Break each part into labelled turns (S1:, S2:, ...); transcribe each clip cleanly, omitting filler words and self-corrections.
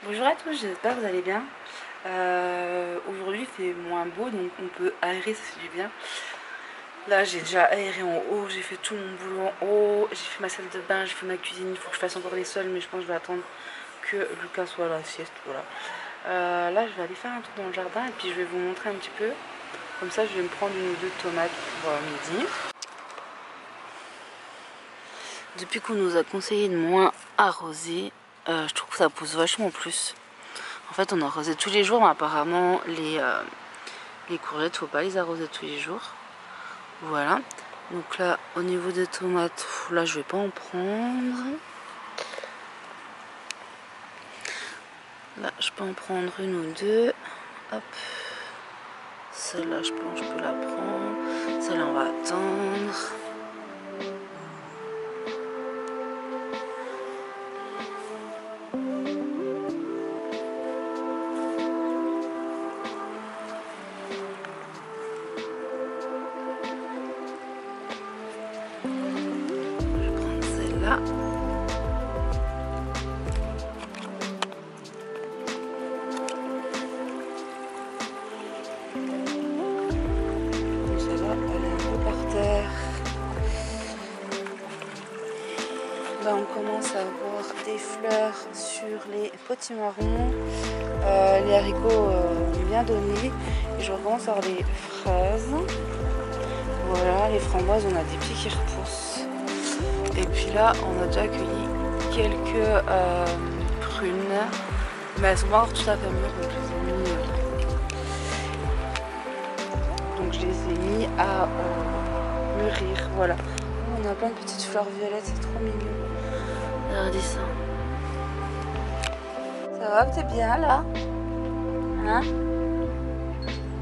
S1: Bonjour à tous, j'espère que vous allez bien. Aujourd'hui il fait moins beau donc on peut aérer, ça fait du bien. Là j'ai déjà aéré en haut, j'ai fait tout mon boulot en haut, j'ai fait ma salle de bain, j'ai fait ma cuisine, il faut que je fasse encore les sols mais je pense que je vais attendre que Lucas soit à la sieste. Voilà. Là je vais aller faire un tour dans le jardin et puis je vais vous montrer un petit peu. Comme ça je vais me prendre une ou deux tomates pour midi. Depuis qu'on nous a conseillé de moins arroser, je trouve que ça pousse vachement plus. En fait, on arrosait tous les jours, mais apparemment, les courgettes, faut pas les arroser tous les jours. Voilà. Donc là, au niveau des tomates, là, je vais pas en prendre. Là, je peux en prendre une ou deux. Hop. Celle-là, je pense que je peux la prendre. Celle-là, on va attendre. Celle-là. Celle-là, elle est un peu par terre. Là, on commence à avoir des fleurs sur les potimarrons. Les haricots ont bien donné. Et je recommence à avoir les fraises. Voilà, les framboises, on a des pieds qui repoussent. Et puis là, on a déjà accueilli quelques prunes, mais elles sont pas encore tout à fait mûres, donc je les ai mis à mûrir. Voilà. On a plein de petites fleurs violettes, c'est trop mignon. Regardez ça. Ça va, t'es bien là? Hein?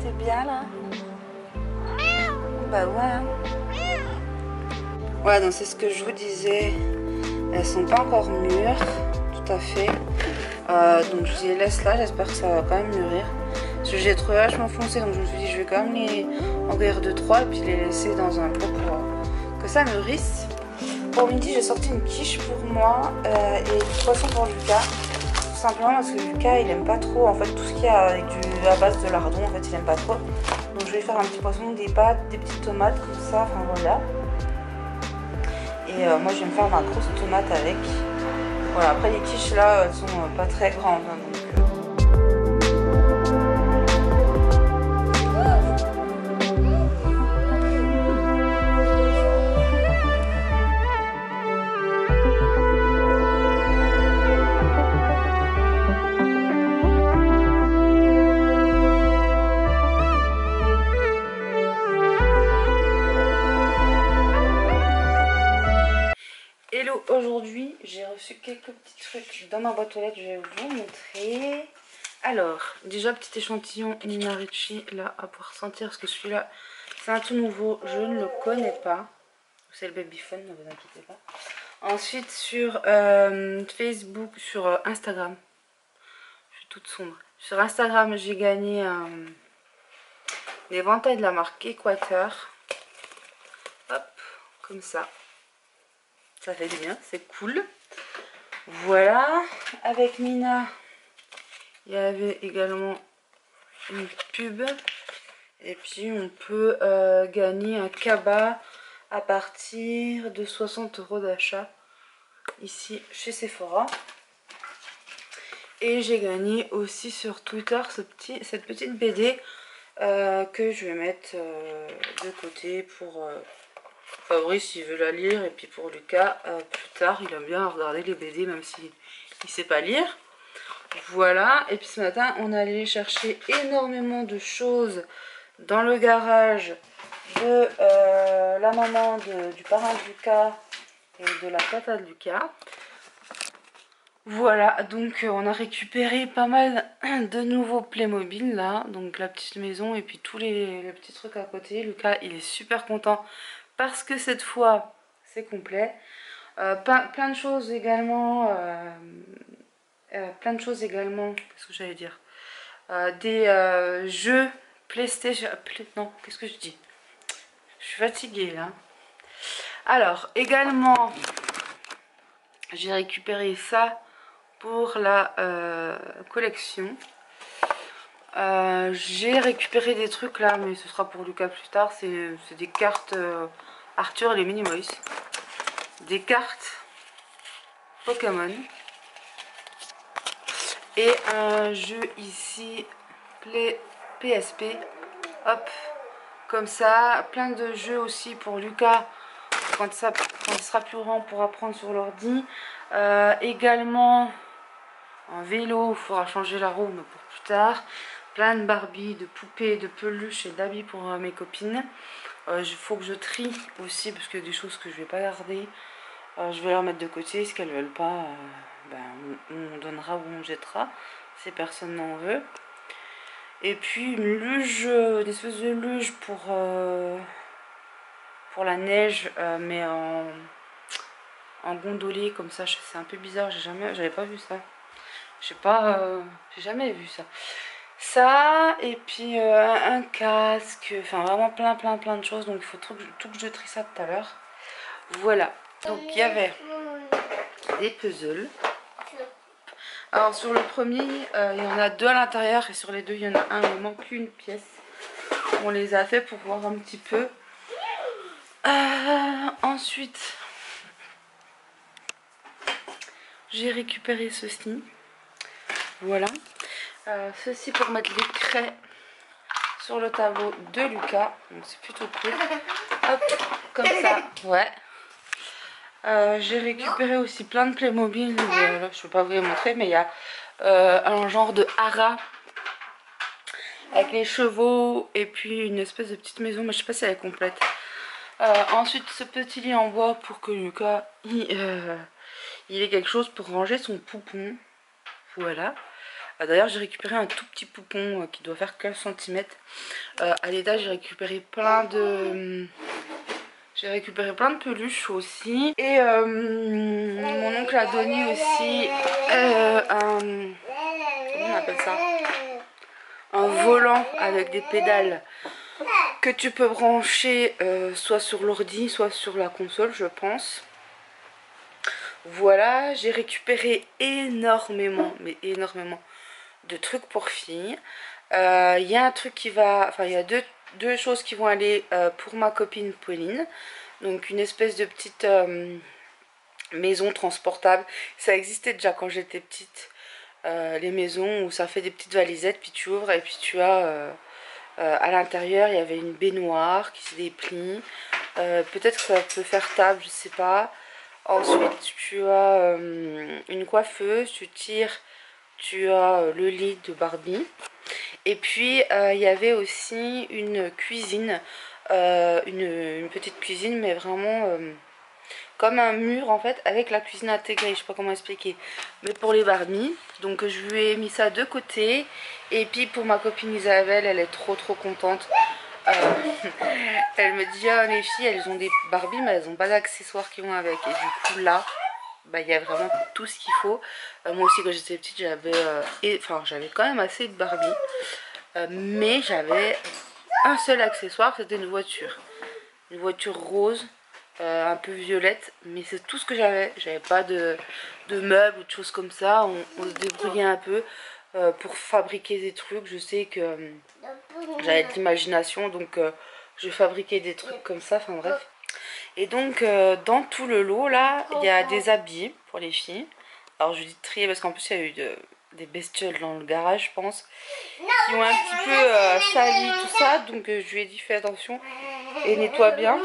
S1: T'es bien là? Bah ouais. Ouais, donc c'est ce que je vous disais. Elles sont pas encore mûres, tout à fait. Donc je les laisse là, j'espère que ça va quand même mûrir. Parce que j'ai trouvé vachement foncé, donc je me suis dit je vais quand même les en cueillir 2-3 et puis les laisser dans un pot pour que ça mûrisse. Pour midi, j'ai sorti une quiche pour moi et du poisson pour Lucas. Tout simplement parce que Lucas il aime pas trop en fait tout ce qui est avec à base de lardon, en fait il aime pas trop. Donc je vais faire un petit poisson, des pâtes, des petites tomates comme ça, enfin voilà. Et moi je vais me faire ma grosse tomate avec. Voilà, après les quiches là elles sont pas très grandes hein, donc Hello, aujourd'hui j'ai reçu quelques petits trucs dans ma boîte aux lettres, je vais vous montrer. Alors, déjà petit échantillon Nina Ricci là à pouvoir sentir parce que celui-là c'est un tout nouveau, je ne le connais pas. C'est le Babyphone, ne vous inquiétez pas. Ensuite sur Facebook, sur Instagram, je suis toute sombre. Sur Instagram j'ai gagné l'éventail de la marque Équateur. Hop, comme ça. Ça fait du bien, c'est cool. Voilà, avec Nina, il y avait également une pub. Et puis on peut gagner un cabas à partir de 60 € d'achat ici chez Sephora. Et j'ai gagné aussi sur Twitter cette petite BD que je vais mettre de côté pour Fabrice s'il veut la lire, et puis pour Lucas plus tard il aime bien regarder les BD même s'il ne sait pas lire. Voilà, et puis ce matin on allait chercher énormément de choses dans le garage de la maman du parrain de Lucas et de la tata de Lucas. Voilà, donc on a récupéré pas mal de nouveaux Playmobil là, donc la petite maison et puis tous les petits trucs à côté. Lucas il est super content parce que cette fois c'est complet. Plein de choses également, qu'est-ce que j'allais dire, des jeux PlayStation, non, qu'est-ce que je dis, je suis fatiguée là. Alors également j'ai récupéré ça pour la collection. J'ai récupéré des trucs là, mais ce sera pour Lucas plus tard. C'est des cartes Arthur et les Minimoys. Des cartes Pokémon. Et un jeu ici, PSP. Hop, comme ça. Plein de jeux aussi pour Lucas. Quand il sera plus grand pour apprendre sur l'ordi. Également un vélo, il faudra changer la roue mais pour plus tard. Plein de Barbie, de poupées, de peluches et d'habits pour mes copines. Il faut que je trie aussi parce qu'il y a des choses que je vais pas garder. Je vais leur mettre de côté. Ce qu'elles veulent pas, on donnera ou on jettera si personne n'en veut. Et puis une luge, une espèce de luge pour la neige, mais en gondolier comme ça. C'est un peu bizarre, j'avais pas vu ça. J'ai jamais vu ça. Ça, et puis un casque, enfin vraiment plein de choses. Donc il faut tout que je trie ça tout à l'heure. Voilà. Donc il y avait des puzzles. Alors sur le premier, il y en a 2 à l'intérieur et sur les 2 il y en a un, il manque une pièce. On les a fait pour voir un petit peu. Ensuite, j'ai récupéré ceci. Voilà. Ceci pour mettre les craies sur le tableau de Lucas. C'est plutôt cool. Hop, comme ça. Ouais. J'ai récupéré aussi plein de Playmobil. Là, je ne peux pas vous les montrer, mais il y a un genre de hara avec les chevaux et puis une espèce de petite maison, mais je sais pas si elle est complète. Ensuite, ce petit lit en bois pour que Lucas il ait quelque chose pour ranger son poupon. Voilà. D'ailleurs, j'ai récupéré un tout petit poupon qui doit faire 15 cm. À l'étage, j'ai récupéré plein de peluches aussi. Et mon oncle a donné aussi comment on appelle ça, un volant avec des pédales que tu peux brancher soit sur l'ordi, soit sur la console, je pense. Voilà, j'ai récupéré énormément, mais énormément de trucs pour filles. Il y a un truc qui va, enfin il y a deux choses qui vont aller pour ma copine Pauline. Donc une espèce de petite maison transportable. Ça existait déjà quand j'étais petite. Les maisons où ça fait des petites valisettes, puis tu ouvres et puis tu as à l'intérieur il y avait une baignoire qui se déplie. Peut-être que ça peut faire table, je sais pas. Ensuite tu as une coiffeuse, tu tires, tu as le lit de Barbie. Et puis il y avait aussi une cuisine, une petite cuisine, mais vraiment comme un mur en fait, avec la cuisine intégrée, je sais pas comment expliquer, mais pour les Barbies. Donc je lui ai mis ça de côté. Et puis pour ma copine Isabelle, elle est trop contente. Elle me dit ah, les filles elles ont des Barbies mais elles n'ont pas d'accessoires qui vont avec. Et du coup là bah, y a vraiment tout ce qu'il faut. Moi aussi quand j'étais petite j'avais quand même assez de Barbie, mais j'avais un seul accessoire, c'était une voiture rose, un peu violette, mais c'est tout ce que j'avais. J'avais pas de meubles ou de choses comme ça. On se débrouillait un peu pour fabriquer des trucs. Je sais que j'avais de l'imagination, donc je fabriquais des trucs comme ça, enfin bref. Et donc dans tout le lot là, il y a des habits pour les filles. Alors je dis trier parce qu'en plus il y a eu des bestioles dans le garage, je pense, qui ont un petit peu sali tout ça. Donc je lui ai dit fais attention et nettoie bien.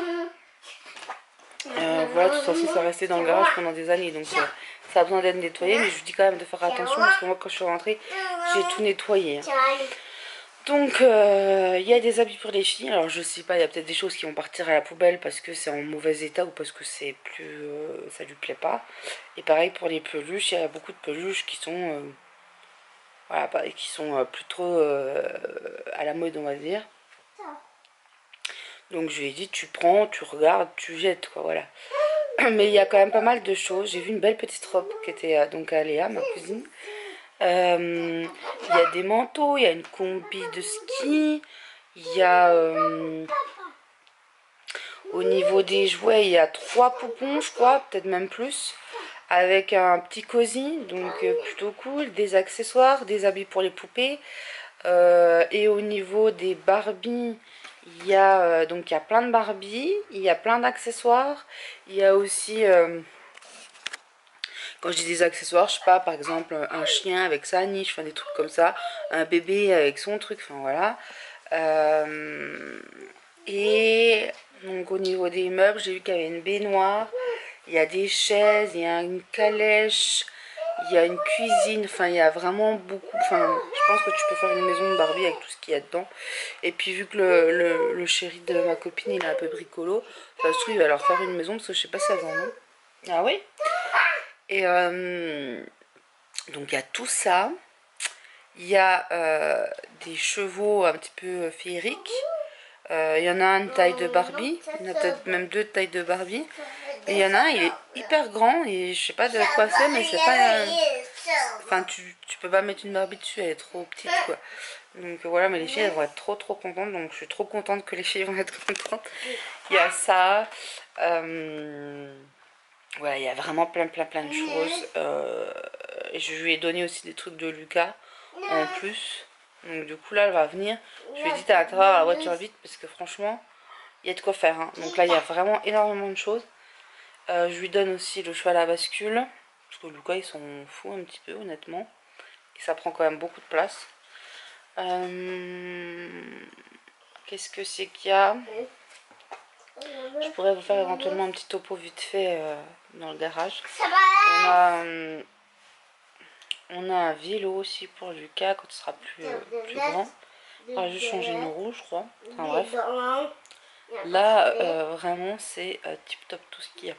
S1: Voilà, de toute façon ça restait dans le garage pendant des années, donc ça a besoin d'être nettoyé. Mais je lui dis quand même de faire attention parce que moi quand je suis rentrée j'ai tout nettoyé. Donc il y a des habits pour les filles. Alors je sais pas, il y a peut-être des choses qui vont partir à la poubelle parce que c'est en mauvais état ou parce que c'est plus ça lui plaît pas. Et pareil pour les peluches, il y a beaucoup de peluches qui sont voilà, qui sont plus trop à la mode, on va dire. Donc je lui ai dit tu prends, tu regardes, tu jettes quoi, voilà. Mais il y a quand même pas mal de choses. J'ai vu une belle petite robe qui était donc à Léa, ma cousine. Il y a des manteaux, il y a une combi de ski, il y a au niveau des jouets il y a 3 poupons je crois, peut-être même plus. avec un petit cosy, donc plutôt cool, des accessoires, des habits pour les poupées. Et au niveau des Barbies, il y a donc il y a plein de Barbies, il y a plein d'accessoires. Il y a aussi, quand je dis des accessoires, je sais pas, par exemple un chien avec sa niche, enfin des trucs comme ça, un bébé avec son truc, enfin voilà. Et donc au niveau des meubles, j'ai vu qu'il y avait une baignoire, il y a des chaises, il y a une calèche, il y a une cuisine, enfin il y a vraiment beaucoup, enfin je pense que tu peux faire une maison de Barbie avec tout ce qu'il y a dedans. Et puis vu que le chéri de ma copine il est un peu bricolo, ça se trouve il va leur faire une maison parce que je sais pas si elles en ont. Ah oui. Et donc il y a tout ça, il y a des chevaux un petit peu féeriques. Il y en a un de taille de Barbie, il y en a peut-être même deux de taille de Barbie. Et il y en a un, il est hyper grand et je sais pas de quoi c'est, mais c'est pas... Enfin, tu peux pas mettre une Barbie dessus, elle est trop petite quoi. Donc voilà, mais les filles elles vont être trop contentes, donc je suis trop contente que les filles vont être contentes. Il y a ça. Voilà, il y a vraiment plein de choses. Et je lui ai donné aussi des trucs de Lucas en plus. Donc du coup là elle va venir. Je lui ai dit t'as intérêt à la voiture vite parce que franchement il y a de quoi faire. Hein. Donc là il y a vraiment énormément de choses. Je lui donne aussi le cheval à bascule. Parce que Lucas il s'en fout un petit peu honnêtement. Et ça prend quand même beaucoup de place. Qu'est-ce que c'est qu'il y a? Je pourrais vous faire éventuellement un petit topo vite fait dans le garage. On a un vélo aussi pour Lucas quand il sera plus grand. On va juste changer nos roues, je crois. Enfin bref. Là, vraiment, c'est tip top tout ce qu'il y a.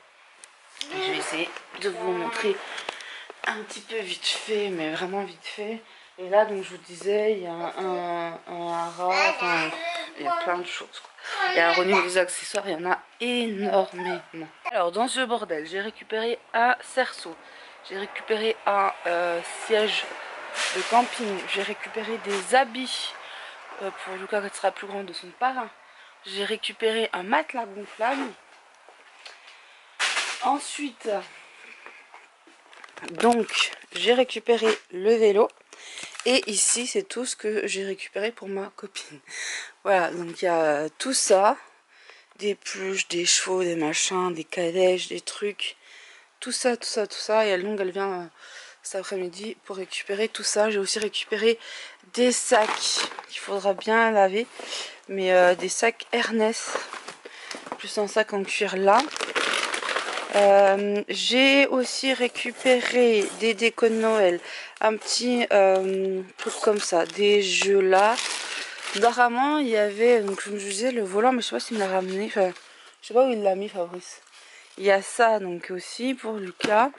S1: Je vais essayer de vous montrer un petit peu vite fait, mais vraiment vite fait. Et là, donc je vous disais, il y a un haras, enfin, il y a plein de choses. Quoi. Et alors au niveau des accessoires, il y en a énormément. Alors dans ce bordel, j'ai récupéré un cerceau. J'ai récupéré un siège de camping. J'ai récupéré des habits pour Lucas quand il sera plus grand de son parrain. J'ai récupéré un matelas gonflable. Ensuite, donc, j'ai récupéré le vélo. Et ici, c'est tout ce que j'ai récupéré pour ma copine. Voilà, donc il y a tout ça. Des peluches, des chevaux, des machins, des calèches, des trucs. Tout ça. Et elle vient cet après-midi pour récupérer tout ça. J'ai aussi récupéré des sacs qu'il faudra bien laver. Mais des sacs Ernest. Plus un sac en cuir là. J'ai aussi récupéré des décos de Noël, un petit truc comme ça, des jeux là. Apparemment il y avait, donc je me disais le volant, mais je sais pas s'il me l'a ramené, enfin, je sais pas où il l'a mis Fabrice. Il y a ça donc aussi pour Lucas.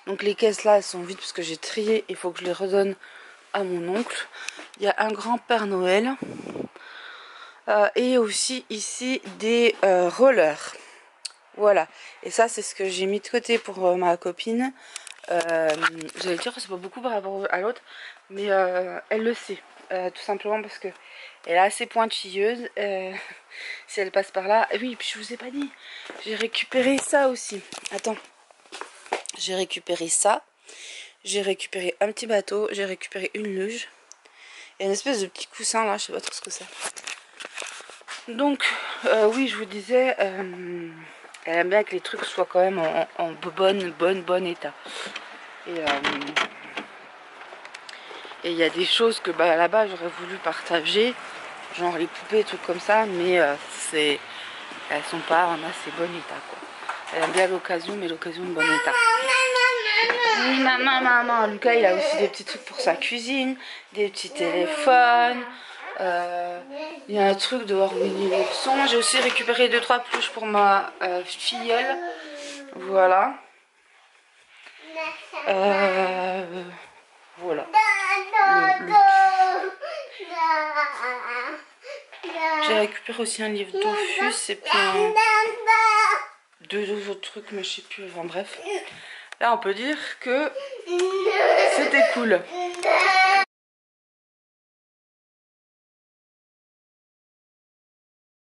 S1: Donc les caisses là elles sont vides parce que j'ai trié, il faut que je les redonne à mon oncle. Il y a un grand Père Noël et aussi ici des rollers. Voilà, et ça c'est ce que j'ai mis de côté pour ma copine. J'allais dire que c'est pas beaucoup par rapport à l'autre, mais elle le sait, tout simplement parce que elle est assez pointilleuse. Si elle passe par là, oui, puis je vous ai pas dit, j'ai récupéré ça aussi. Attends, j'ai récupéré ça, j'ai récupéré un petit bateau, j'ai récupéré une luge et une espèce de petit coussin là, je sais pas trop ce que c'est. Donc, oui, je vous disais. Elle aime bien que les trucs soient quand même en bon état. Et il y a des choses que là-bas j'aurais voulu partager, genre les poupées, trucs comme ça, mais elles sont pas en assez bon état quoi. Elle aime bien l'occasion, mais l'occasion de bon état. Oui, maman, Lucas il a aussi des petits trucs pour sa cuisine, des petits téléphones. Il y a un truc de Winnie l'ourson. J'ai aussi récupéré 2-3 peluches pour ma filleule. Voilà. Voilà. J'ai récupéré aussi un livre Dofus et puis deux autres trucs, mais je sais plus. Enfin bref. Là, on peut dire que c'était cool.